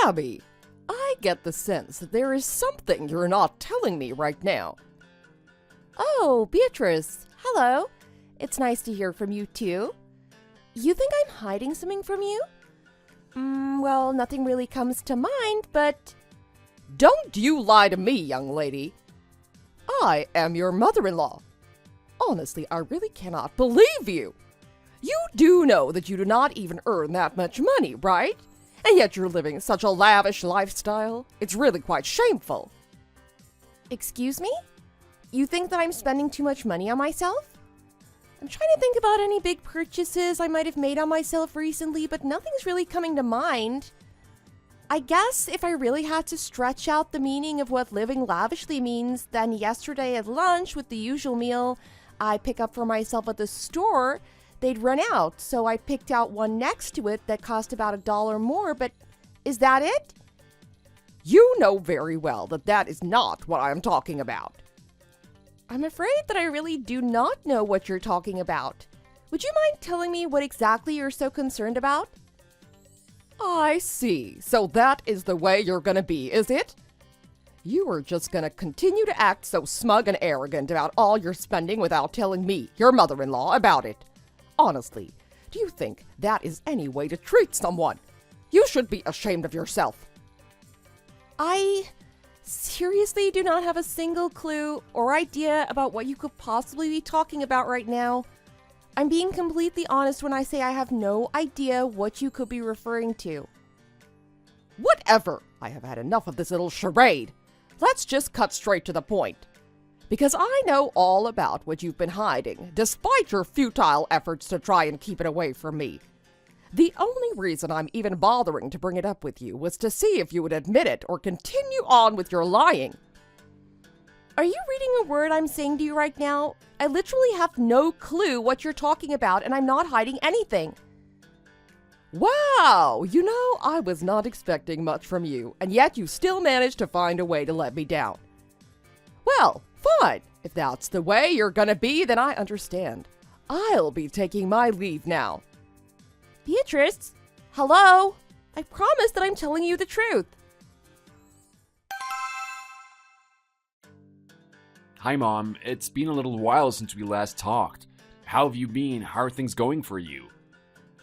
Abby, I get the sense that there is something you're not telling me right now. Oh, Beatrice, hello. It's nice to hear from you too. You think I'm hiding something from you? Well, nothing really comes to mind, but... Don't you lie to me, young lady. I am your mother-in-law. Honestly, I really cannot believe you. You do know that you do not even earn that much money, right? And yet you're living such a lavish lifestyle. It's really quite shameful. Excuse me? You think that I'm spending too much money on myself? I'm trying to think about any big purchases I might have made on myself recently, but nothing's really coming to mind. I guess if I really had to stretch out the meaning of what living lavishly means, then yesterday at lunch with the usual meal I pick up for myself at the store, they'd run out, so I picked out one next to it that cost about $1 more, but is that it? You know very well that that is not what I'm talking about. I'm afraid that I really do not know what you're talking about. Would you mind telling me what exactly you're so concerned about? I see. So that is the way you're gonna be, is it? You are just gonna continue to act so smug and arrogant about all your spending without telling me, your mother-in-law, about it. Honestly, do you think that is any way to treat someone? You should be ashamed of yourself. I seriously do not have a single clue or idea about what you could possibly be talking about right now. I'm being completely honest when I say I have no idea what you could be referring to. Whatever. I have had enough of this little charade. Let's just cut straight to the point. Because I know all about what you've been hiding, despite your futile efforts to try and keep it away from me. The only reason I'm even bothering to bring it up with you was to see if you would admit it or continue on with your lying. Are you reading a word I'm saying to you right now? I literally have no clue what you're talking about, and I'm not hiding anything. Wow, you know, I was not expecting much from you, and yet you still managed to find a way to let me down. Well, fine. If that's the way you're gonna be, then I understand. I'll be taking my leave now. Beatrice, hello? I promise that I'm telling you the truth. Hi, Mom. It's been a little while since we last talked. How have you been? How are things going for you?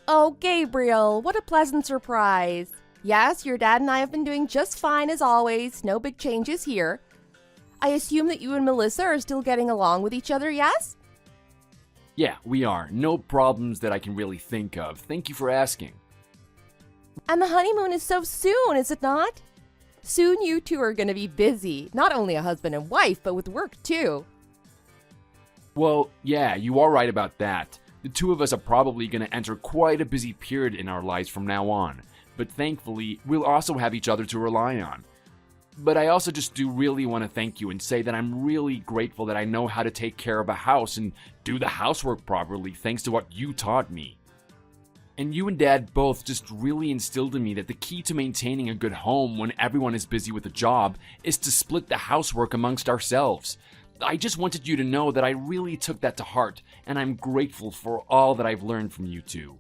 Oh, Gabriel, what a pleasant surprise. Yes, your dad and I have been doing just fine as always. No big changes here. I assume that you and Melissa are still getting along with each other, yes? Yeah, we are. No problems that I can really think of. Thank you for asking. And the honeymoon is so soon, is it not? Soon you two are going to be busy. Not only a husband and wife, but with work too. Well, yeah, you are right about that. The two of us are probably going to enter quite a busy period in our lives from now on. But thankfully, we'll also have each other to rely on. But I also just do really want to thank you and say that I'm really grateful that I know how to take care of a house and do the housework properly thanks to what you taught me. And you and Dad both just really instilled in me that the key to maintaining a good home when everyone is busy with a job is to split the housework amongst ourselves. I just wanted you to know that I really took that to heart, and I'm grateful for all that I've learned from you two.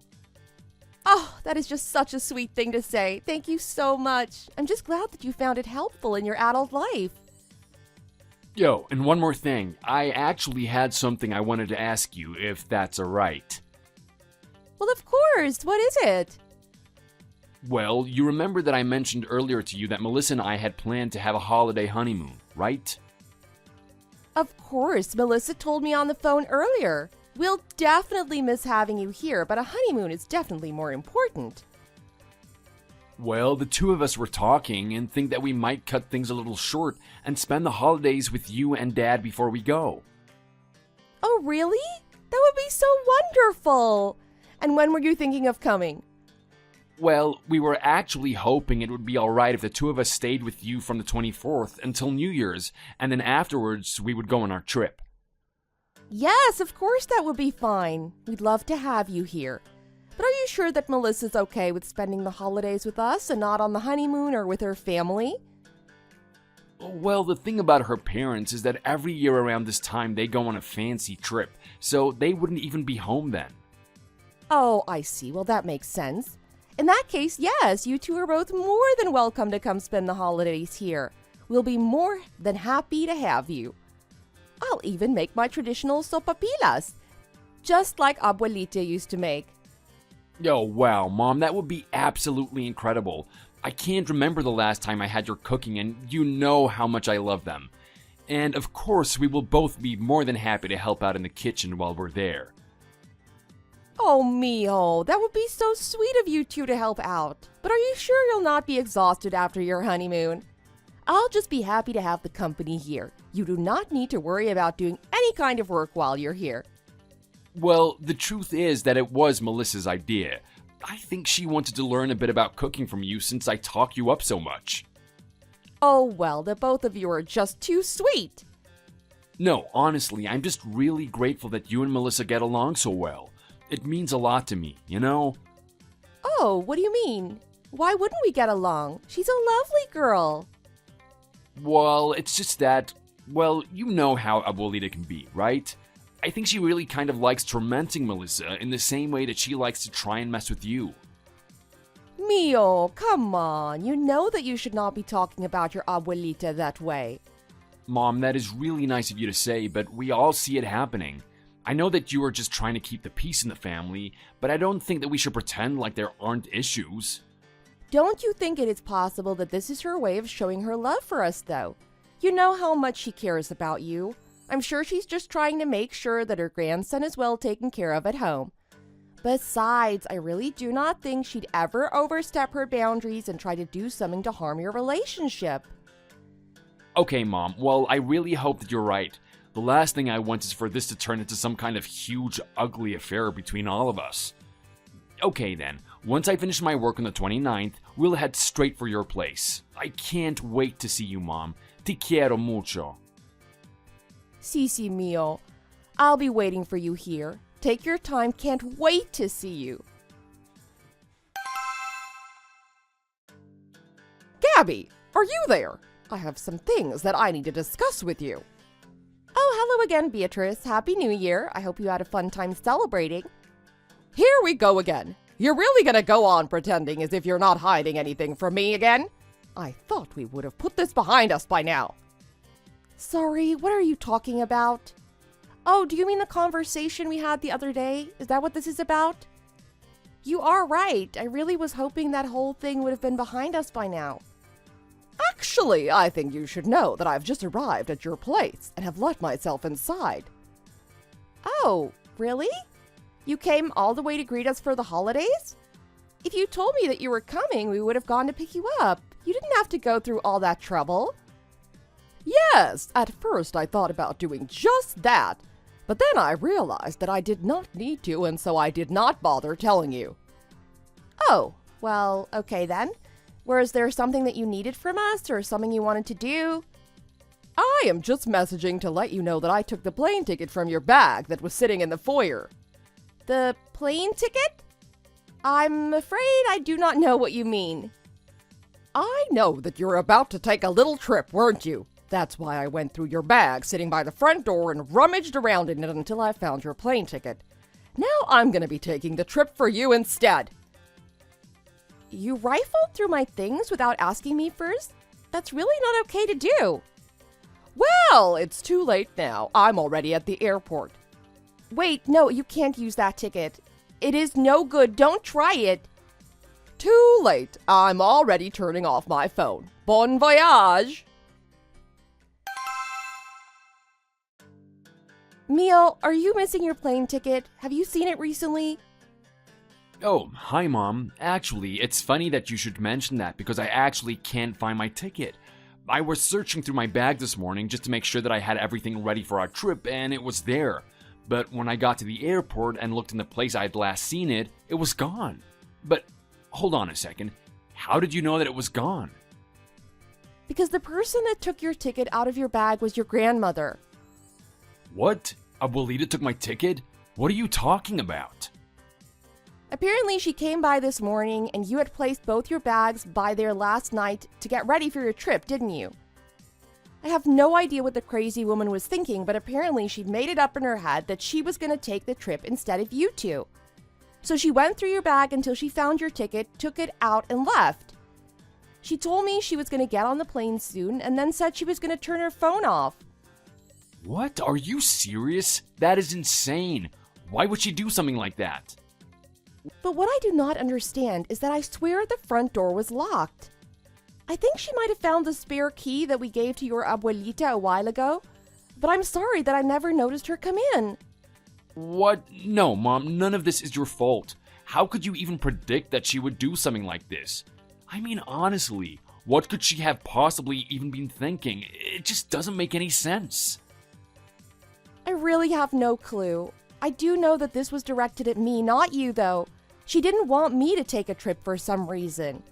Oh, that is just such a sweet thing to say. Thank you so much. I'm just glad that you found it helpful in your adult life. Yo, and one more thing. I actually had something I wanted to ask you, if that's alright. Well, of course. What is it? Well, you remember that I mentioned earlier to you that Melissa and I had planned to have a holiday honeymoon, right? Of course. Melissa told me on the phone earlier. We'll definitely miss having you here, but a honeymoon is definitely more important. Well, the two of us were talking and think that we might cut things a little short and spend the holidays with you and Dad before we go. Oh, really? That would be so wonderful! And when were you thinking of coming? Well, we were actually hoping it would be alright if the two of us stayed with you from the 24th until New Year's, and then afterwards we would go on our trip. Yes, of course that would be fine. We'd love to have you here. But are you sure that Melissa's okay with spending the holidays with us and not on the honeymoon or with her family? Well, the thing about her parents is that every year around this time they go on a fancy trip, so they wouldn't even be home then. Oh, I see. Well, that makes sense. In that case, yes, you two are both more than welcome to come spend the holidays here. We'll be more than happy to have you. I'll even make my traditional sopapilas, just like Abuelita used to make. Oh, wow, Mom, that would be absolutely incredible. I can't remember the last time I had your cooking, and you know how much I love them. And of course, we will both be more than happy to help out in the kitchen while we're there. Oh, Mio, that would be so sweet of you two to help out. But are you sure you'll not be exhausted after your honeymoon? I'll just be happy to have the company here. You do not need to worry about doing any kind of work while you're here. Well, the truth is that it was Melissa's idea. I think she wanted to learn a bit about cooking from you since I talk you up so much. Oh, well, the both of you are just too sweet. No, honestly, I'm just really grateful that you and Melissa get along so well. It means a lot to me, you know? Oh, what do you mean? Why wouldn't we get along? She's a lovely girl. Well, it's just that, well, you know how Abuelita can be, right? I think she really kind of likes tormenting Melissa in the same way that she likes to try and mess with you. Mio, come on. You know that you should not be talking about your abuelita that way. Mom, that is really nice of you to say, but we all see it happening. I know that you are just trying to keep the peace in the family, but I don't think that we should pretend like there aren't issues. Don't you think it is possible that this is her way of showing her love for us, though? You know how much she cares about you. I'm sure she's just trying to make sure that her grandson is well taken care of at home. Besides, I really do not think she'd ever overstep her boundaries and try to do something to harm your relationship. Okay, Mom, well, I really hope that you're right. The last thing I want is for this to turn into some kind of huge, ugly affair between all of us. Okay then, once I finish my work on the 29th, we'll head straight for your place. I can't wait to see you, Mom. Te quiero mucho. Sí, Mio. I'll be waiting for you here. Take your time, can't wait to see you. Gabby, are you there? I have some things that I need to discuss with you. Oh, hello again, Beatrice. Happy New Year. I hope you had a fun time celebrating. Here we go again. You're really gonna go on pretending as if you're not hiding anything from me again? I thought we would have put this behind us by now. Sorry, what are you talking about? Oh, do you mean the conversation we had the other day? Is that what this is about? You are right. I really was hoping that whole thing would have been behind us by now. Actually, I think you should know that I've just arrived at your place and have let myself inside. Oh, really? You came all the way to greet us for the holidays? If you told me that you were coming, we would have gone to pick you up. You didn't have to go through all that trouble. Yes, at first I thought about doing just that, but then I realized that I did not need to, and so I did not bother telling you. Oh, well, okay then. Was there something that you needed from us or something you wanted to do? I am just messaging to let you know that I took the plane ticket from your bag that was sitting in the foyer. The plane ticket? I'm afraid I do not know what you mean. I know that you're about to take a little trip, weren't you? That's why I went through your bag sitting by the front door and rummaged around in it until I found your plane ticket. Now I'm going to be taking the trip for you instead. You rifled through my things without asking me first? That's really not okay to do. Well, it's too late now. I'm already at the airport. Wait, no, you can't use that ticket. It is no good. Don't try it. Too late. I'm already turning off my phone. Bon voyage! Mio, are you missing your plane ticket? Have you seen it recently? Oh, hi, Mom. Actually, it's funny that you should mention that because I actually can't find my ticket. I was searching through my bag this morning just to make sure that I had everything ready for our trip, and it was there. But when I got to the airport and looked in the place I had last seen it, it was gone. But hold on a second. How did you know that it was gone? Because the person that took your ticket out of your bag was your grandmother. What? Abuelita took my ticket? What are you talking about? Apparently she came by this morning and you had placed both your bags by there last night to get ready for your trip, didn't you? I have no idea what the crazy woman was thinking, but apparently she'd made it up in her head that she was going to take the trip instead of you two. So she went through your bag until she found your ticket, took it out, and left. She told me she was going to get on the plane soon and then said she was going to turn her phone off. What? Are you serious? That is insane. Why would she do something like that? But what I do not understand is that I swear the front door was locked. I think she might have found the spare key that we gave to your abuelita a while ago, but I'm sorry that I never noticed her come in. What? No, Mom, none of this is your fault. How could you even predict that she would do something like this? I mean, honestly, what could she have possibly even been thinking? It just doesn't make any sense. I really have no clue. I do know that this was directed at me, not you, though. She didn't want me to take a trip for some reason.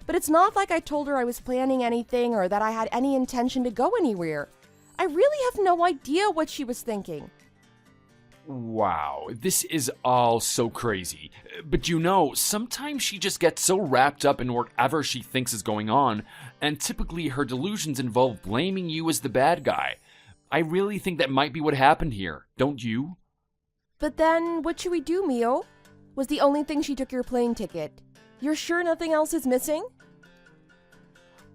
But it's not like I told her I was planning anything or that I had any intention to go anywhere. I really have no idea what she was thinking. Wow, this is all so crazy. But you know, sometimes she just gets so wrapped up in whatever she thinks is going on, and typically her delusions involve blaming you as the bad guy. I really think that might be what happened here, don't you? But then, what should we do, Mio? Was the only thing she took your plane ticket. You're sure nothing else is missing?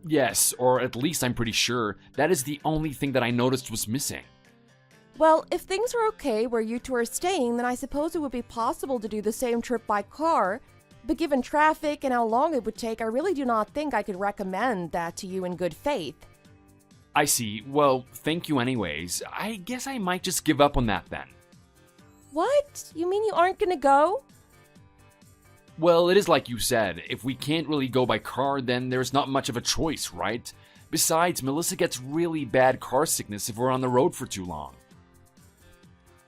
Yes, or at least I'm pretty sure that is the only thing that I noticed was missing. Well, if things are okay where you two are staying, then I suppose it would be possible to do the same trip by car. But given traffic and how long it would take, I really do not think I could recommend that to you in good faith. I see. Well, thank you anyways. I guess I might just give up on that then. What? You mean you aren't gonna go? Well, it is like you said. If we can't really go by car, then there's not much of a choice, right? Besides, Melissa gets really bad car sickness if we're on the road for too long.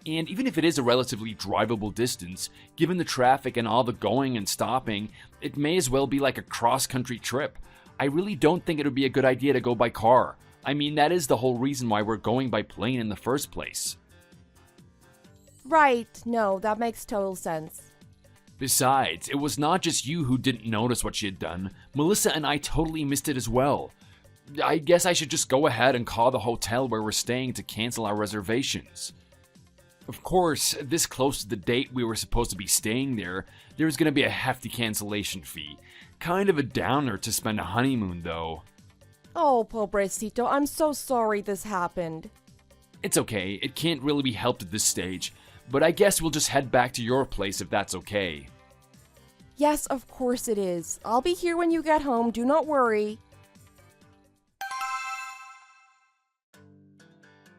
And even if it is a relatively drivable distance, given the traffic and all the going and stopping, it may as well be like a cross-country trip. I really don't think it would be a good idea to go by car. I mean, that is the whole reason why we're going by plane in the first place. Right, no, that makes total sense. Besides, it was not just you who didn't notice what she had done. Melissa and I totally missed it as well. I guess I should just go ahead and call the hotel where we're staying to cancel our reservations. Of course, this close to the date we were supposed to be staying there's gonna be a hefty cancellation fee. Kind of a downer to spend a honeymoon, though. Oh, pobrecito, I'm so sorry this happened. It's okay, it can't really be helped at this stage, but I guess we'll just head back to your place if that's okay. Yes, of course it is. I'll be here when you get home, do not worry.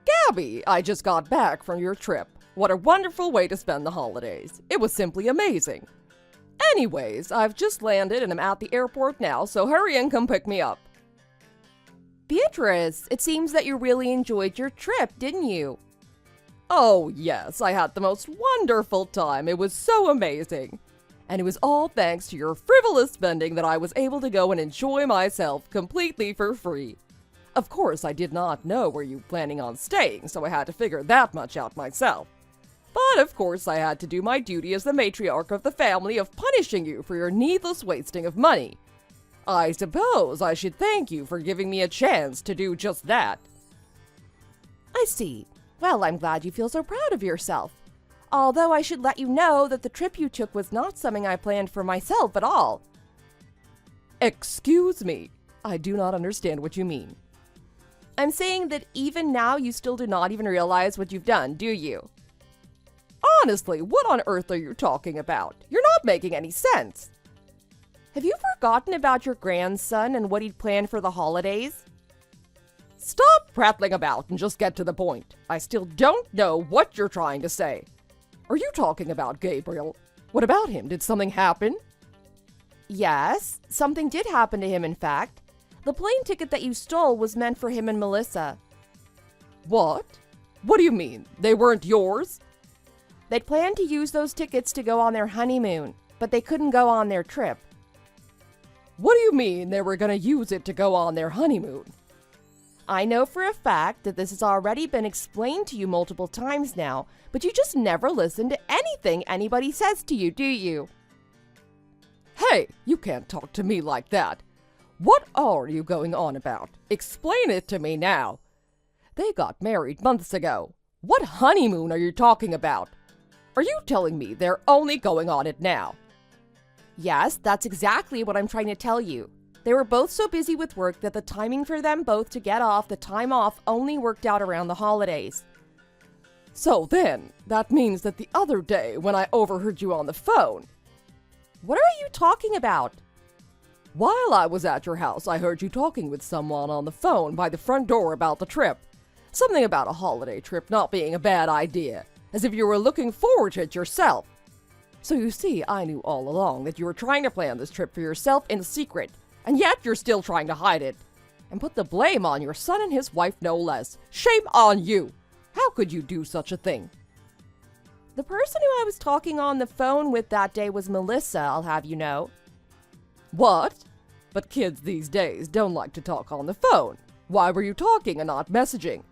Gabby, I just got back from your trip. What a wonderful way to spend the holidays. It was simply amazing. Anyways, I've just landed and I'm at the airport now, so hurry and come pick me up. Beatrice, it seems that you really enjoyed your trip, didn't you? Oh, yes, I had the most wonderful time. It was so amazing. And it was all thanks to your frivolous spending that I was able to go and enjoy myself completely for free. Of course, I did not know where you were planning on staying, so I had to figure that much out myself. But of course, I had to do my duty as the matriarch of the family of punishing you for your needless wasting of money. I suppose I should thank you for giving me a chance to do just that. I see. Well, I'm glad you feel so proud of yourself. Although I should let you know that the trip you took was not something I planned for myself at all. Excuse me. I do not understand what you mean. I'm saying that even now you still do not even realize what you've done, do you? Honestly, what on earth are you talking about? You're not making any sense. Have you forgotten about your grandson and what he'd planned for the holidays? Stop prattling about and just get to the point. I still don't know what you're trying to say. Are you talking about Gabriel? What about him? Did something happen? Yes, something did happen to him, in fact. The plane ticket that you stole was meant for him and Melissa. What? What do you mean? They weren't yours? They'd planned to use those tickets to go on their honeymoon, but they couldn't go on their trip. What do you mean they were going to use it to go on their honeymoon? I know for a fact that this has already been explained to you multiple times now, but you just never listen to anything anybody says to you, do you? Hey, you can't talk to me like that. What are you going on about? Explain it to me now. They got married months ago. What honeymoon are you talking about? Are you telling me they're only going on it now? Yes, that's exactly what I'm trying to tell you. They were both so busy with work that the timing for them both to get off the time off only worked out around the holidays. So then, that means that the other day when I overheard you on the phone. What are you talking about? While I was at your house, I heard you talking with someone on the phone by the front door about the trip. Something about a holiday trip not being a bad idea, as if you were looking forward to it yourself. So you see, I knew all along that you were trying to plan this trip for yourself in secret, and yet you're still trying to hide it. And put the blame on your son and his wife no less. Shame on you! How could you do such a thing? The person who I was talking on the phone with that day was Melissa, I'll have you know. What? But kids these days don't like to talk on the phone. Why were you talking and not messaging?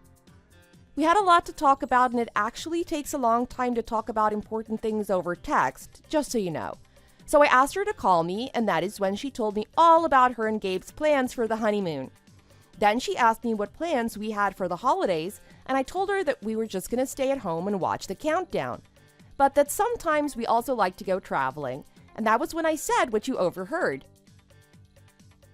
We had a lot to talk about, and it actually takes a long time to talk about important things over text, just so you know. So I asked her to call me, and that is when she told me all about her and Gabe's plans for the honeymoon. Then she asked me what plans we had for the holidays, and I told her that we were just going to stay at home and watch the countdown. But that sometimes we also like to go traveling, and that was when I said what you overheard.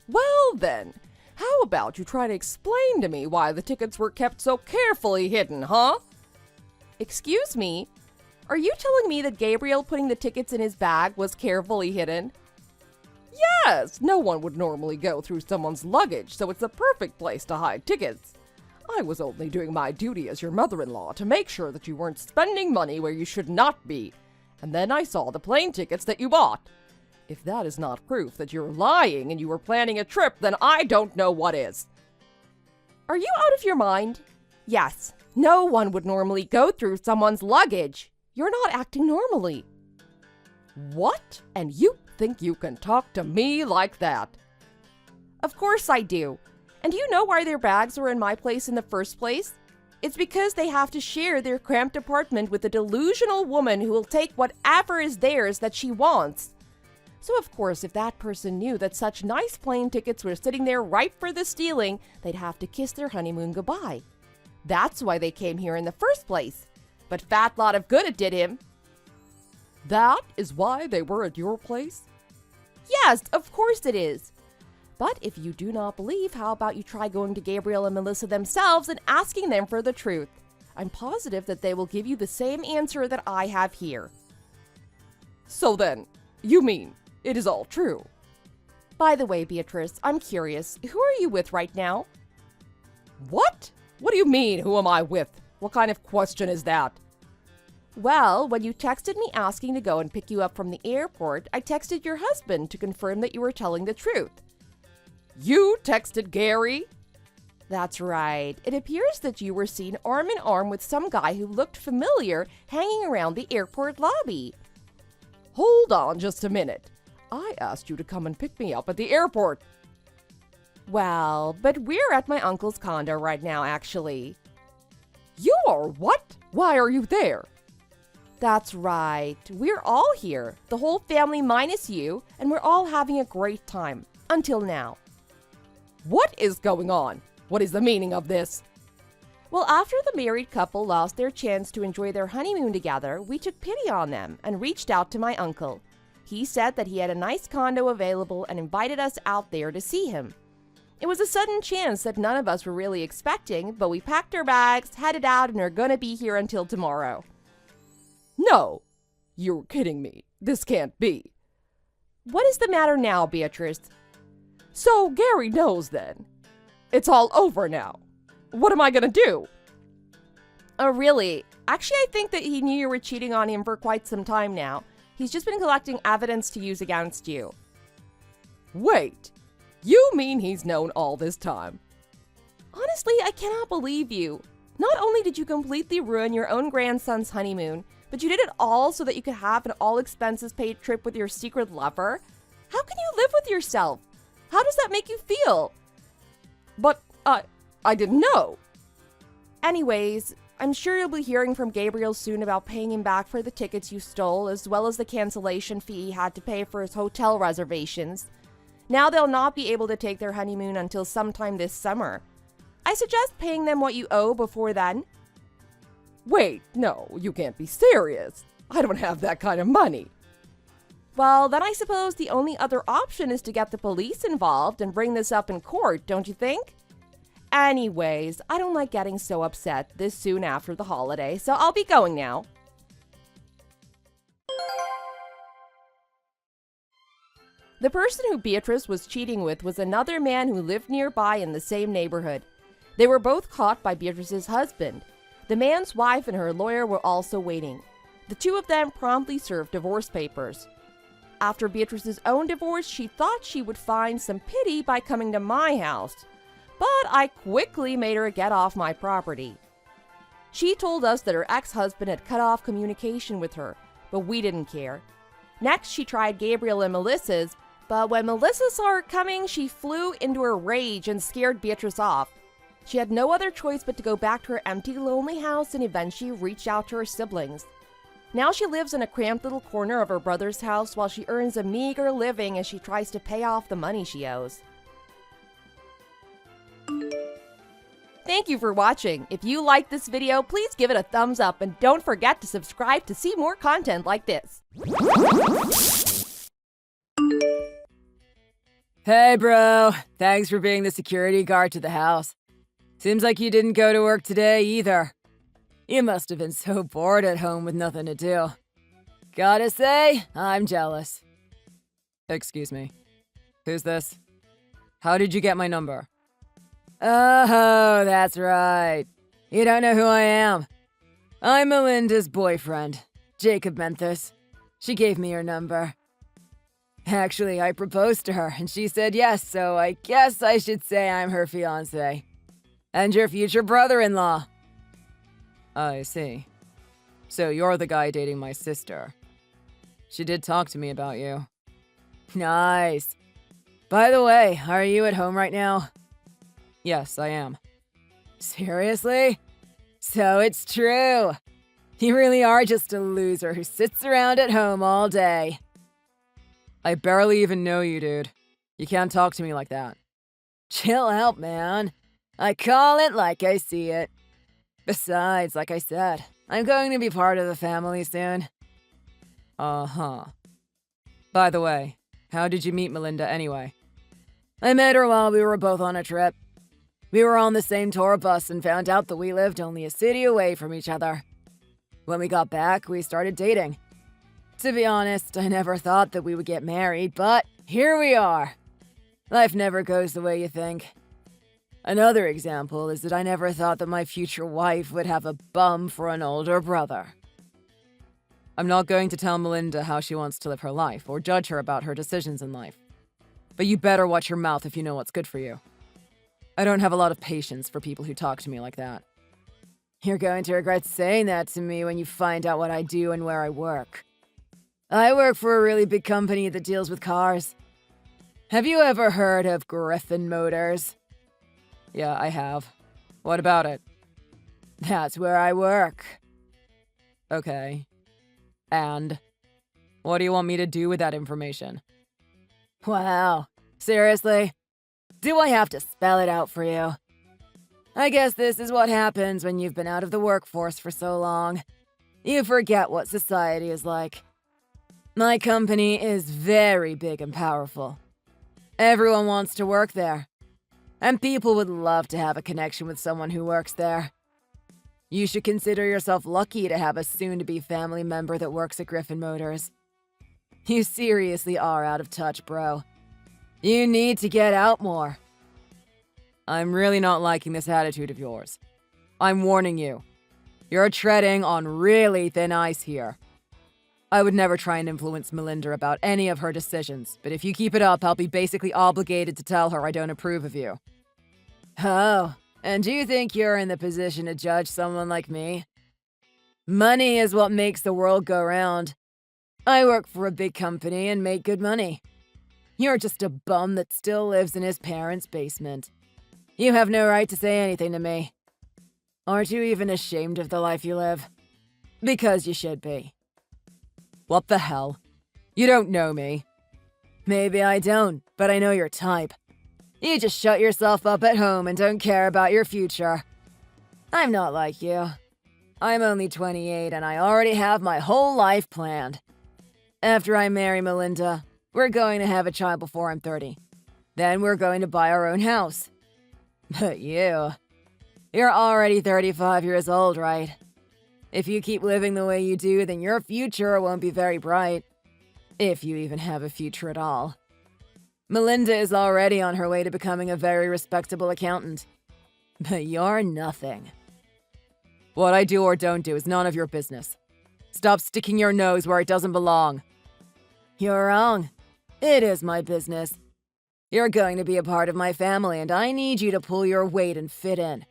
Well then, how about you try to explain to me why the tickets were kept so carefully hidden, huh? Excuse me? Are you telling me that Gabriel putting the tickets in his bag was carefully hidden? Yes, no one would normally go through someone's luggage, so it's the perfect place to hide tickets. I was only doing my duty as your mother-in-law to make sure that you weren't spending money where you should not be. And then I saw the plane tickets that you bought. If that is not proof that you're lying and you were planning a trip, then I don't know what is. Are you out of your mind? Yes, no one would normally go through someone's luggage. You're not acting normally. What? And you think you can talk to me like that? Of course I do. And do you know why their bags were in my place in the first place? It's because they have to share their cramped apartment with a delusional woman who will take whatever is theirs that she wants. So of course, if that person knew that such nice plane tickets were sitting there ripe for the stealing, they'd have to kiss their honeymoon goodbye. That's why they came here in the first place. But fat lot of good it did him. That is why they were at your place? Yes, of course it is. But if you do not believe, how about you try going to Gabriel and Melissa themselves and asking them for the truth? I'm positive that they will give you the same answer that I have here. So then, you mean it is all true? By the way, Beatrice, I'm curious. Who are you with right now? What? What do you mean, who am I with? What kind of question is that? Well, when you texted me asking to go and pick you up from the airport, I texted your husband to confirm that you were telling the truth. You texted Gary? That's right. It appears that you were seen arm in arm with some guy who looked familiar hanging around the airport lobby. Hold on just a minute. I asked you to come and pick me up at the airport. Well, but we're at my uncle's condo right now, actually. You are what? Why are you there? That's right. We're all here, the whole family minus you, and we're all having a great time. Until now. What is going on? What is the meaning of this? Well, after the married couple lost their chance to enjoy their honeymoon together, we took pity on them and reached out to my uncle. He said that he had a nice condo available and invited us out there to see him. It was a sudden chance that none of us were really expecting, but we packed our bags, headed out, and are gonna be here until tomorrow. No, you're kidding me. This can't be. What is the matter now, Beatrice? So Gary knows then. It's all over now. What am I gonna do? Oh, really? Actually, I think that he knew you were cheating on him for quite some time now. He's just been collecting evidence to use against you. Wait, you mean he's known all this time? Honestly, I cannot believe you. Not only did you completely ruin your own grandson's honeymoon, but you did it all so that you could have an all-expenses-paid trip with your secret lover? How can you live with yourself? How does that make you feel? But I didn't know. Anyways, I'm sure you'll be hearing from Gabriel soon about paying him back for the tickets you stole, as well as the cancellation fee he had to pay for his hotel reservations. Now they'll not be able to take their honeymoon until sometime this summer. I suggest paying them what you owe before then. Wait, no, you can't be serious. I don't have that kind of money. Well, then I suppose the only other option is to get the police involved and bring this up in court, don't you think? Anyways, I don't like getting so upset this soon after the holiday, so I'll be going now. The person who Beatrice was cheating with was another man who lived nearby in the same neighborhood. They were both caught by Beatrice's husband. The man's wife and her lawyer were also waiting. The two of them promptly served divorce papers. After Beatrice's own divorce, she thought she would find some pity by coming to my house, but I quickly made her get off my property. She told us that her ex-husband had cut off communication with her, but we didn't care. Next, she tried Gabriel and Melissa's, but when Melissa saw her coming, she flew into a rage and scared Beatrice off. She had no other choice but to go back to her empty, lonely house and eventually reach out to her siblings. Now she lives in a cramped little corner of her brother's house while she earns a meager living as she tries to pay off the money she owes. Thank you for watching. If you liked this video, please give it a thumbs up and don't forget to subscribe to see more content like this. Hey bro, thanks for being the security guard to the house. Seems like you didn't go to work today either. You must have been so bored at home with nothing to do. Gotta say, I'm jealous. Excuse me. Who's this? How did you get my number? Oh, that's right. You don't know who I am. I'm Melinda's boyfriend, Jacob Menthus. She gave me her number. Actually, I proposed to her, and she said yes, so I guess I should say I'm her fiancé. And your future brother-in-law. I see. So you're the guy dating my sister. She did talk to me about you. Nice. By the way, are you at home right now? Yes, I am. Seriously? So it's true. You really are just a loser who sits around at home all day. I barely even know you, dude. You can't talk to me like that. Chill out, man. I call it like I see it. Besides, like I said, I'm going to be part of the family soon. Uh-huh. By the way, how did you meet Melinda anyway? I met her while we were both on a trip. We were on the same tour bus and found out that we lived only a city away from each other. When we got back, we started dating. To be honest, I never thought that we would get married, but here we are. Life never goes the way you think. Another example is that I never thought that my future wife would have a bum for an older brother. I'm not going to tell Melinda how she wants to live her life or judge her about her decisions in life. But you better watch your mouth if you know what's good for you. I don't have a lot of patience for people who talk to me like that. You're going to regret saying that to me when you find out what I do and where I work. I work for a really big company that deals with cars. Have you ever heard of Griffin Motors? Yeah, I have. What about it? That's where I work. Okay. And? What do you want me to do with that information? Wow. Seriously? Do I have to spell it out for you? I guess this is what happens when you've been out of the workforce for so long. You forget what society is like. My company is very big and powerful. Everyone wants to work there. And people would love to have a connection with someone who works there. You should consider yourself lucky to have a soon-to-be family member that works at Griffin Motors. You seriously are out of touch, bro. You need to get out more. I'm really not liking this attitude of yours. I'm warning you. You're treading on really thin ice here. I would never try and influence Melinda about any of her decisions, but if you keep it up, I'll be basically obligated to tell her I don't approve of you. Oh, and do you think you're in the position to judge someone like me? Money is what makes the world go round. I work for a big company and make good money. You're just a bum that still lives in his parents' basement. You have no right to say anything to me. Aren't you even ashamed of the life you live? Because you should be. What the hell? You don't know me. Maybe I don't, but I know your type. You just shut yourself up at home and don't care about your future. I'm not like you. I'm only 28 and I already have my whole life planned. After I marry Melinda, we're going to have a child before I'm 30. Then we're going to buy our own house. But you're already 35 years old, right? If you keep living the way you do, then your future won't be very bright. If you even have a future at all. Melinda is already on her way to becoming a very respectable accountant. But you're nothing. What I do or don't do is none of your business. Stop sticking your nose where it doesn't belong. You're wrong. It is my business. You're going to be a part of my family, and I need you to pull your weight and fit in.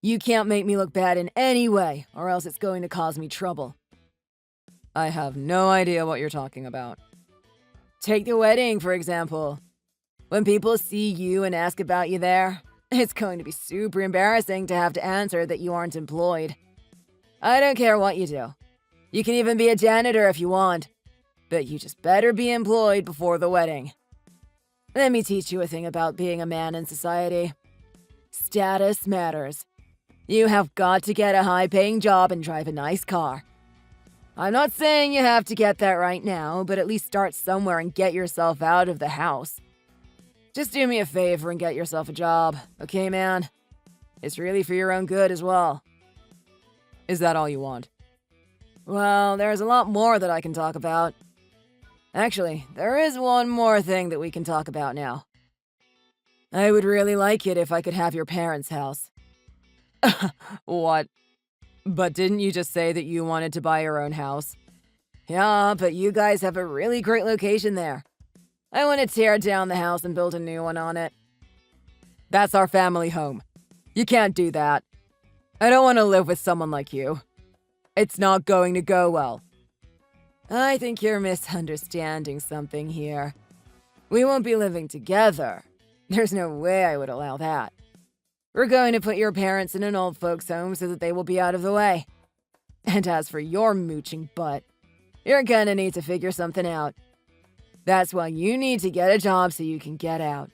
You can't make me look bad in any way, or else it's going to cause me trouble. I have no idea what you're talking about. Take the wedding, for example. When people see you and ask about you there, it's going to be super embarrassing to have to answer that you aren't employed. I don't care what you do. You can even be a janitor if you want. But you just better be employed before the wedding. Let me teach you a thing about being a man in society. Status matters. You have got to get a high-paying job and drive a nice car. I'm not saying you have to get that right now, but at least start somewhere and get yourself out of the house. Just do me a favor and get yourself a job, okay, man? It's really for your own good as well. Is that all you want? Well, there's a lot more that I can talk about. Actually, there is one more thing that we can talk about now. I would really like it if I could have your parents' house. What? But didn't you just say that you wanted to buy your own house? Yeah, but you guys have a really great location there. I want to tear down the house and build a new one on it. That's our family home. You can't do that. I don't want to live with someone like you. It's not going to go well. I think you're misunderstanding something here. We won't be living together. There's no way I would allow that. We're going to put your parents in an old folks' home so that they will be out of the way. And as for your mooching butt, you're gonna need to figure something out. That's why you need to get a job so you can get out.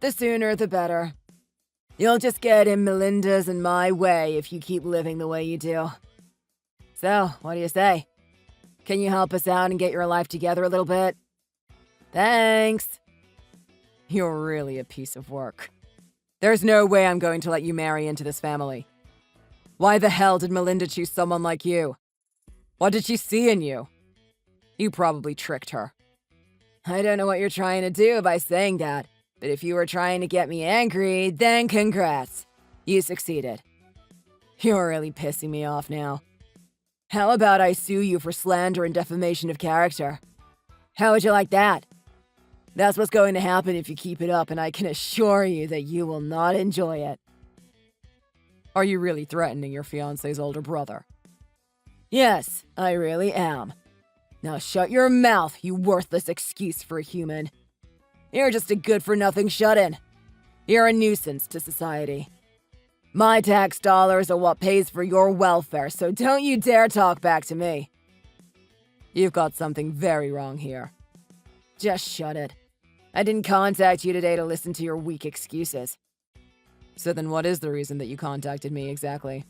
The sooner the better. You'll just get in Melinda's and my way if you keep living the way you do. So, what do you say? Can you help us out and get your life together a little bit? Thanks. You're really a piece of work. There's no way I'm going to let you marry into this family. Why the hell did Melinda choose someone like you? What did she see in you? You probably tricked her. I don't know what you're trying to do by saying that, but if you were trying to get me angry, then congrats. You succeeded. You're really pissing me off now. How about I sue you for slander and defamation of character? How would you like that? That's what's going to happen if you keep it up, and I can assure you that you will not enjoy it. Are you really threatening your fiancé's older brother? Yes, I really am. Now shut your mouth, you worthless excuse for a human. You're just a good-for-nothing shut-in. You're a nuisance to society. My tax dollars are what pays for your welfare, so don't you dare talk back to me. You've got something very wrong here. Just shut it. I didn't contact you today to listen to your weak excuses. So then what is the reason that you contacted me exactly?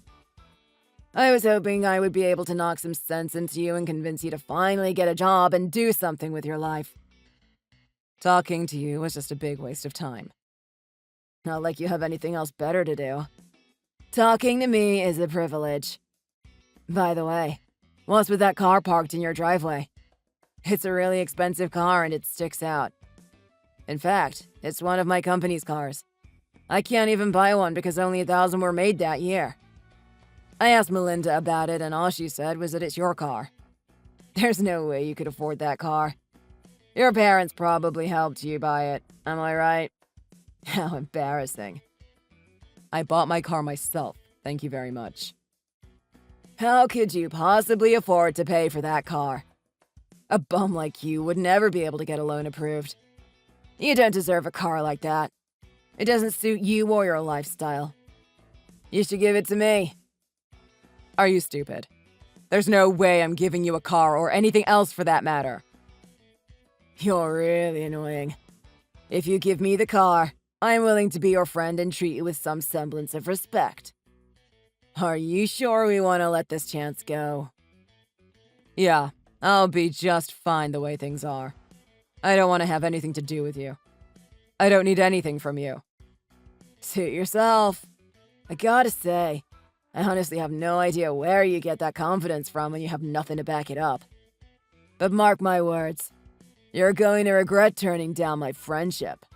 I was hoping I would be able to knock some sense into you and convince you to finally get a job and do something with your life. Talking to you was just a big waste of time. Not like you have anything else better to do. Talking to me is a privilege. By the way, what's with that car parked in your driveway? It's a really expensive car and it sticks out. In fact, it's one of my company's cars. I can't even buy one because only 1,000 were made that year. I asked Melinda about it and all she said was that it's your car. There's no way you could afford that car. Your parents probably helped you buy it, am I right? How embarrassing. I bought my car myself, thank you very much. How could you possibly afford to pay for that car? A bum like you would never be able to get a loan approved. You don't deserve a car like that. It doesn't suit you or your lifestyle. You should give it to me. Are you stupid? There's no way I'm giving you a car or anything else for that matter. You're really annoying. If you give me the car, I'm willing to be your friend and treat you with some semblance of respect. Are you sure we want to let this chance go? Yeah, I'll be just fine the way things are. I don't want to have anything to do with you. I don't need anything from you. Suit yourself. I gotta say, I honestly have no idea where you get that confidence from when you have nothing to back it up. But mark my words, you're going to regret turning down my friendship.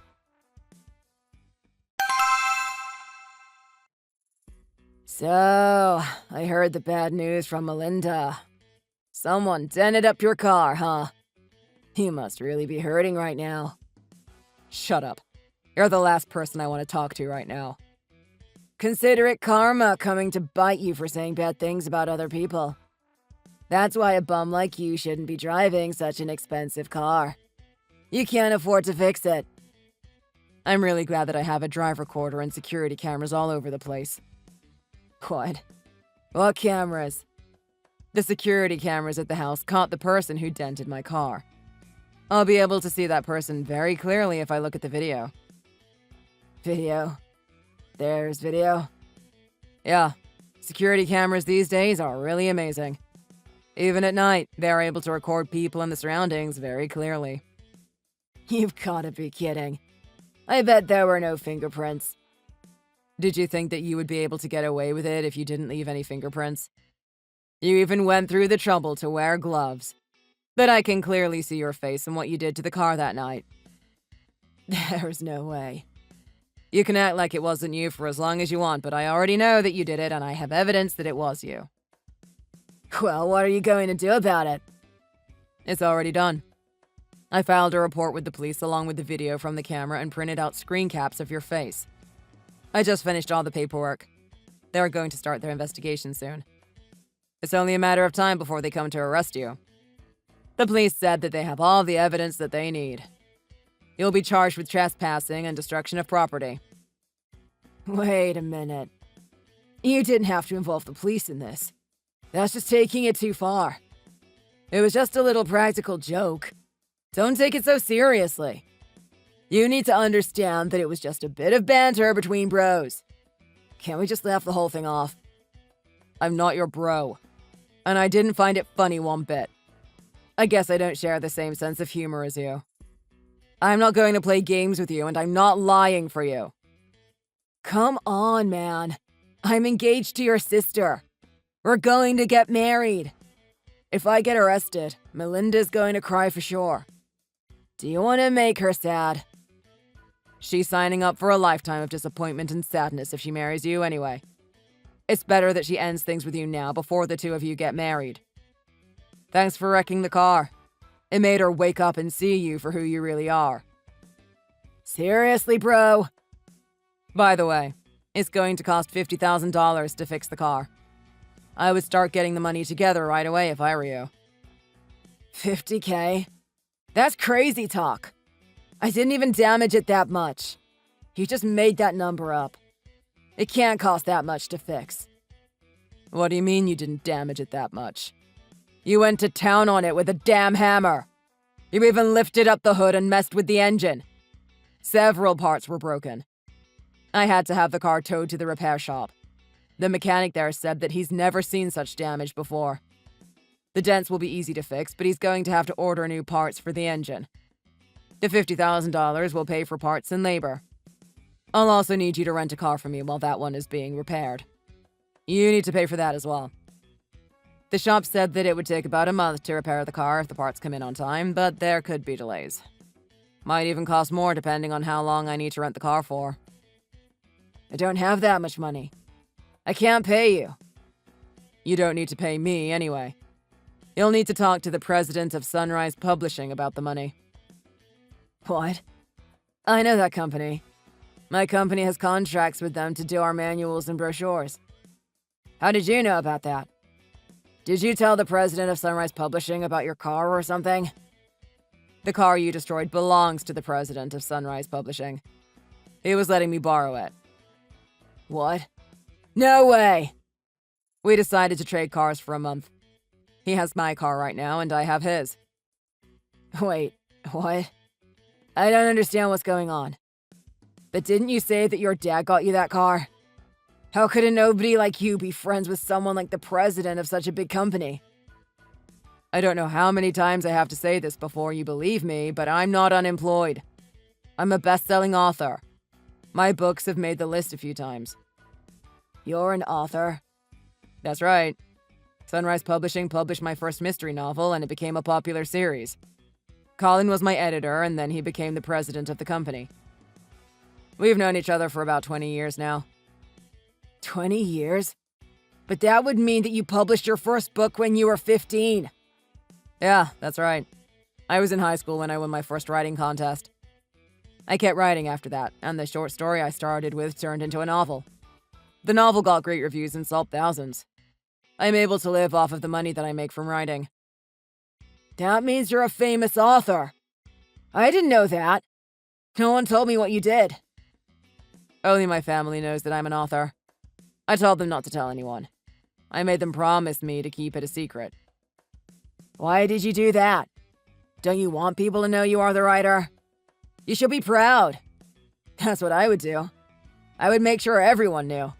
So, I heard the bad news from Melinda. Someone dented up your car, huh? You must really be hurting right now. Shut up. You're the last person I want to talk to right now. Consider it karma coming to bite you for saying bad things about other people. That's why a bum like you shouldn't be driving such an expensive car. You can't afford to fix it. I'm really glad that I have a drive recorder and security cameras all over the place. What? What cameras? The security cameras at the house caught the person who dented my car. I'll be able to see that person very clearly if I look at the video. Video? There's video? Yeah, security cameras these days are really amazing. Even at night, they're able to record people and the surroundings very clearly. You've gotta be kidding. I bet there were no fingerprints. Did you think that you would be able to get away with it if you didn't leave any fingerprints? You even went through the trouble to wear gloves. But I can clearly see your face and what you did to the car that night. There's no way. You can act like it wasn't you for as long as you want, but I already know that you did it and I have evidence that it was you. Well, what are you going to do about it? It's already done. I filed a report with the police along with the video from the camera and printed out screen caps of your face. I just finished all the paperwork. They're going to start their investigation soon. It's only a matter of time before they come to arrest you. The police said that they have all the evidence that they need. You'll be charged with trespassing and destruction of property. Wait a minute. You didn't have to involve the police in this. That's just taking it too far. It was just a little practical joke. Don't take it so seriously. You need to understand that it was just a bit of banter between bros. Can't we just laugh the whole thing off? I'm not your bro. And I didn't find it funny one bit. I guess I don't share the same sense of humor as you. I'm not going to play games with you, and I'm not lying for you. Come on, man. I'm engaged to your sister. We're going to get married. If I get arrested, Melinda's going to cry for sure. Do you want to make her sad? She's signing up for a lifetime of disappointment and sadness if she marries you anyway. It's better that she ends things with you now before the two of you get married. Thanks for wrecking the car. It made her wake up and see you for who you really are. Seriously, bro? By the way, it's going to cost $50,000 to fix the car. I would start getting the money together right away if I were you. $50K? That's crazy talk. I didn't even damage it that much. You just made that number up. It can't cost that much to fix. What do you mean you didn't damage it that much? You went to town on it with a damn hammer. You even lifted up the hood and messed with the engine. Several parts were broken. I had to have the car towed to the repair shop. The mechanic there said that he's never seen such damage before. The dents will be easy to fix, but he's going to have to order new parts for the engine. The $50,000 will pay for parts and labor. I'll also need you to rent a car for me while that one is being repaired. You need to pay for that as well. The shop said that it would take about a month to repair the car if the parts come in on time, but there could be delays. Might even cost more depending on how long I need to rent the car for. I don't have that much money. I can't pay you. You don't need to pay me anyway. You'll need to talk to the president of Sunrise Publishing about the money. What? I know that company. My company has contracts with them to do our manuals and brochures. How did you know about that? Did you tell the president of Sunrise Publishing about your car or something? The car you destroyed belongs to the president of Sunrise Publishing. He was letting me borrow it. What? No way! We decided to trade cars for a month. He has my car right now, and I have his. Wait, what? I don't understand what's going on. But didn't you say that your dad got you that car? How could a nobody like you be friends with someone like the president of such a big company? I don't know how many times I have to say this before you believe me, but I'm not unemployed. I'm a best-selling author. My books have made the list a few times. You're an author? That's right. Sunrise Publishing published my first mystery novel, and it became a popular series. Colin was my editor, and then he became the president of the company. We've known each other for about 20 years now. 20 years? But that would mean that you published your first book when you were 15. Yeah, that's right. I was in high school when I won my first writing contest. I kept writing after that, and the short story I started with turned into a novel. The novel got great reviews and sold thousands. I'm able to live off of the money that I make from writing. That means you're a famous author. I didn't know that. No one told me what you did. Only my family knows that I'm an author. I told them not to tell anyone. I made them promise me to keep it a secret. Why did you do that? Don't you want people to know you are the writer? You should be proud. That's what I would do. I would make sure everyone knew.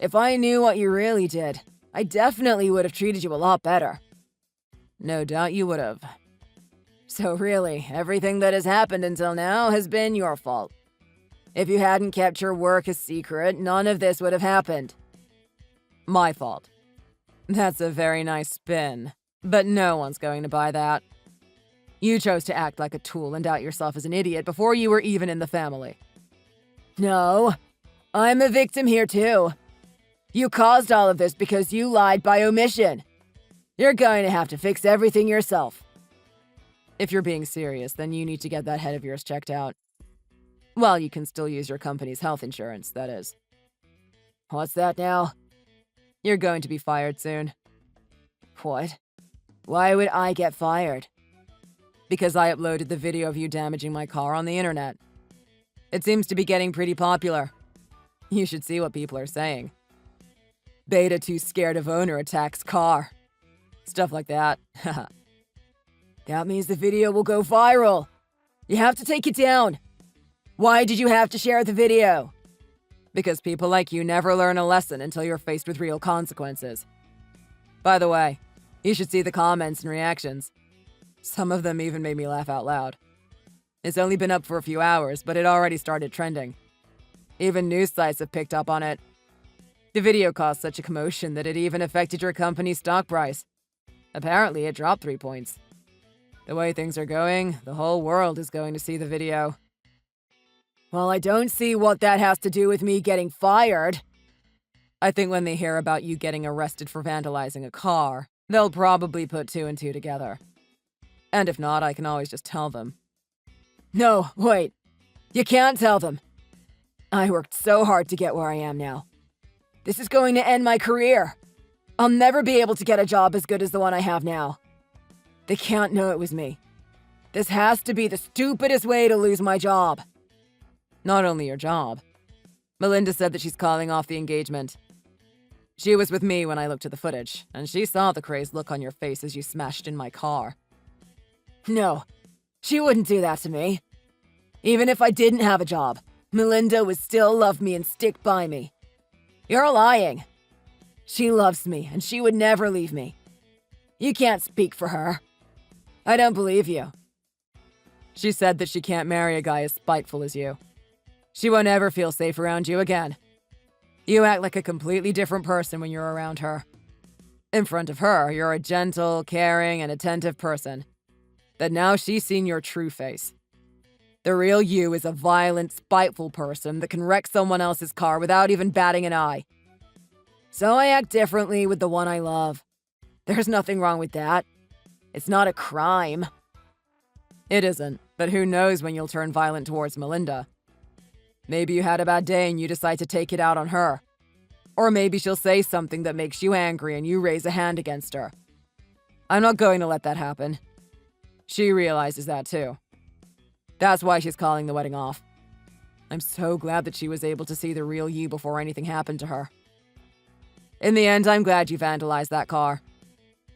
If I knew what you really did, I definitely would have treated you a lot better. No doubt you would have. So really, everything that has happened until now has been your fault. If you hadn't kept your work a secret, none of this would have happened. My fault. That's a very nice spin, but no one's going to buy that. You chose to act like a tool and out yourself as an idiot before you were even in the family. No, I'm a victim here too. You caused all of this because you lied by omission. You're going to have to fix everything yourself. If you're being serious, then you need to get that head of yours checked out. Well, you can still use your company's health insurance, that is. What's that now? You're going to be fired soon. What? Why would I get fired? Because I uploaded the video of you damaging my car on the internet. It seems to be getting pretty popular. You should see what people are saying. Beta too scared of owner attacks car. Stuff like that. That means the video will go viral. You have to take it down. Why did you have to share the video? Because people like you never learn a lesson until you're faced with real consequences. By the way, you should see the comments and reactions. Some of them even made me laugh out loud. It's only been up for a few hours, but it already started trending. Even news sites have picked up on it. The video caused such a commotion that it even affected your company's stock price. Apparently, it dropped 3 points. The way things are going, the whole world is going to see the video. Well, I don't see what that has to do with me getting fired. I think when they hear about you getting arrested for vandalizing a car, they'll probably put 2 and 2 together. And if not, I can always just tell them. No, wait. You can't tell them. I worked so hard to get where I am now. This is going to end my career. I'll never be able to get a job as good as the one I have now. They can't know it was me. This has to be the stupidest way to lose my job. Not only your job. Melinda said that she's calling off the engagement. She was with me when I looked at the footage, and she saw the crazed look on your face as you smashed in my car. No, she wouldn't do that to me. Even if I didn't have a job, Melinda would still love me and stick by me. You're lying. She loves me, and she would never leave me. You can't speak for her. I don't believe you. She said that she can't marry a guy as spiteful as you. She won't ever feel safe around you again. You act like a completely different person when you're around her. In front of her, you're a gentle, caring, and attentive person. But now she's seen your true face. The real you is a violent, spiteful person that can wreck someone else's car without even batting an eye. So I act differently with the one I love. There's nothing wrong with that. It's not a crime. It isn't, but who knows when you'll turn violent towards Melinda. Maybe you had a bad day and you decide to take it out on her. Or maybe she'll say something that makes you angry and you raise a hand against her. I'm not going to let that happen. She realizes that too. That's why she's calling the wedding off. I'm so glad that she was able to see the real you before anything happened to her. In the end, I'm glad you vandalized that car.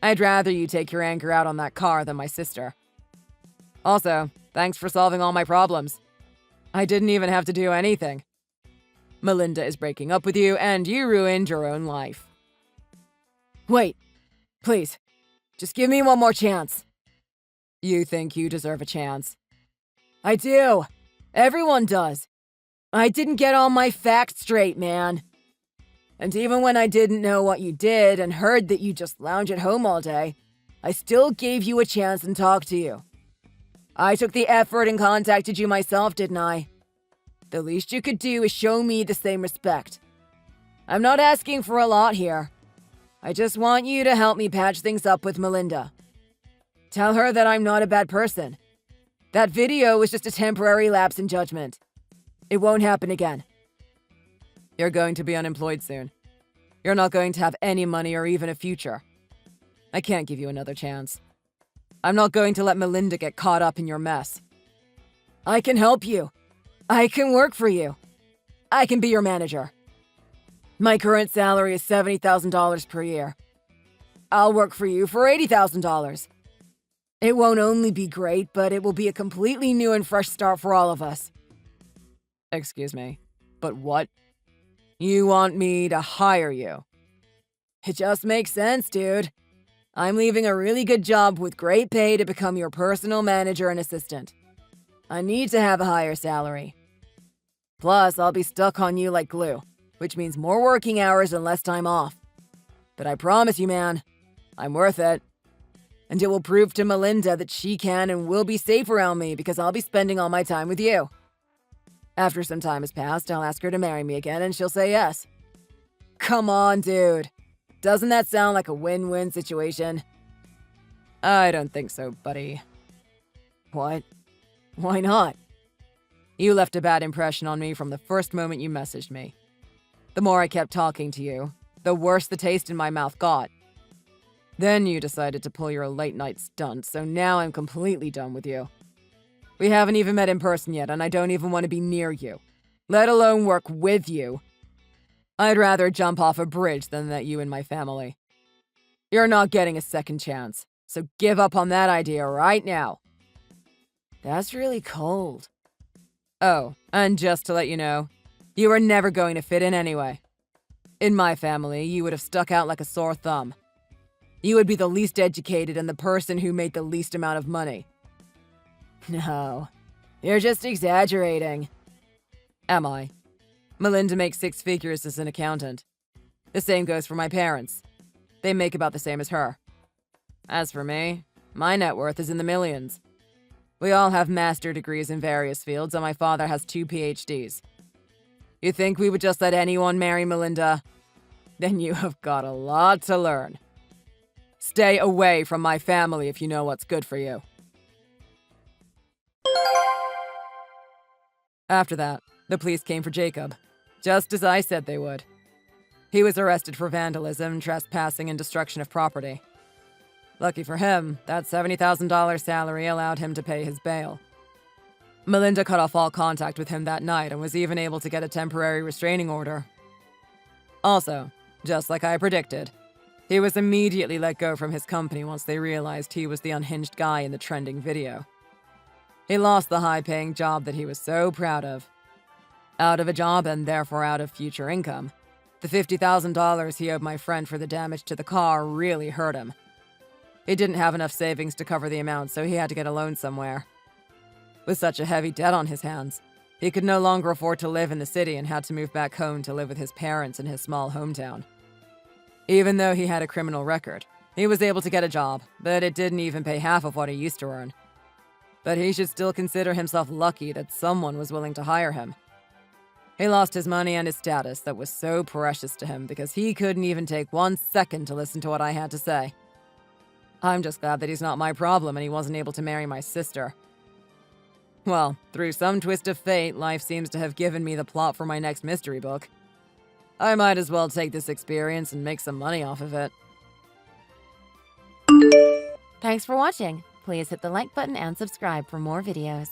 I'd rather you take your anger out on that car than my sister. Also, thanks for solving all my problems. I didn't even have to do anything. Melinda is breaking up with you, and you ruined your own life. Wait, please, just give me one more chance. You think you deserve a chance? I do. Everyone does. I didn't get all my facts straight, man. And even when I didn't know what you did and heard that you just lounge at home all day, I still gave you a chance and talked to you. I took the effort and contacted you myself, didn't I? The least you could do is show me the same respect. I'm not asking for a lot here. I just want you to help me patch things up with Melinda. Tell her that I'm not a bad person. That video was just a temporary lapse in judgment. It won't happen again. You're going to be unemployed soon. You're not going to have any money or even a future. I can't give you another chance. I'm not going to let Melinda get caught up in your mess. I can help you. I can work for you. I can be your manager. My current salary is $70,000 per year. I'll work for you for $80,000. It won't only be great, but it will be a completely new and fresh start for all of us. Excuse me, but what? You want me to hire you? It just makes sense, dude. I'm leaving a really good job with great pay to become your personal manager and assistant. I need to have a higher salary. Plus, I'll be stuck on you like glue, which means more working hours and less time off. But I promise you, man, I'm worth it. And it will prove to Melinda that she can and will be safe around me because I'll be spending all my time with you. After some time has passed, I'll ask her to marry me again and she'll say yes. Come on, dude. Doesn't that sound like a win-win situation? I don't think so, buddy. What? Why not? You left a bad impression on me from the first moment you messaged me. The more I kept talking to you, the worse the taste in my mouth got. Then you decided to pull your late-night stunt, so now I'm completely done with you. We haven't even met in person yet, and I don't even want to be near you, let alone work with you. I'd rather jump off a bridge than let you in my family. You're not getting a second chance, so give up on that idea right now. That's really cold. Oh, and just to let you know, you were never going to fit in anyway. In my family, you would have stuck out like a sore thumb. You would be the least educated and the person who made the least amount of money. No, you're just exaggerating. Am I? Melinda makes 6 figures as an accountant. The same goes for my parents. They make about the same as her. As for me, my net worth is in the millions. We all have master degrees in various fields, and my father has 2 PhDs. You think we would just let anyone marry Melinda? Then you have got a lot to learn. Stay away from my family if you know what's good for you. After that, the police came for Jacob, just as I said they would. He was arrested for vandalism, trespassing, and destruction of property. Lucky for him, that $70,000 salary allowed him to pay his bail. Melinda cut off all contact with him that night and was even able to get a temporary restraining order. Also, just like I predicted, he was immediately let go from his company once they realized he was the unhinged guy in the trending video. He lost the high-paying job that he was so proud of. Out of a job and therefore out of future income, the $50,000 he owed my friend for the damage to the car really hurt him. He didn't have enough savings to cover the amount, so he had to get a loan somewhere. With such a heavy debt on his hands, he could no longer afford to live in the city and had to move back home to live with his parents in his small hometown. Even though he had a criminal record, he was able to get a job, but it didn't even pay half of what he used to earn. But he should still consider himself lucky that someone was willing to hire him. He lost his money and his status that was so precious to him because he couldn't even take 1 second to listen to what I had to say. I'm just glad that he's not my problem and he wasn't able to marry my sister. Well, through some twist of fate, life seems to have given me the plot for my next mystery book. I might as well take this experience and make some money off of it. Thanks for watching. Please hit the like button and subscribe for more videos.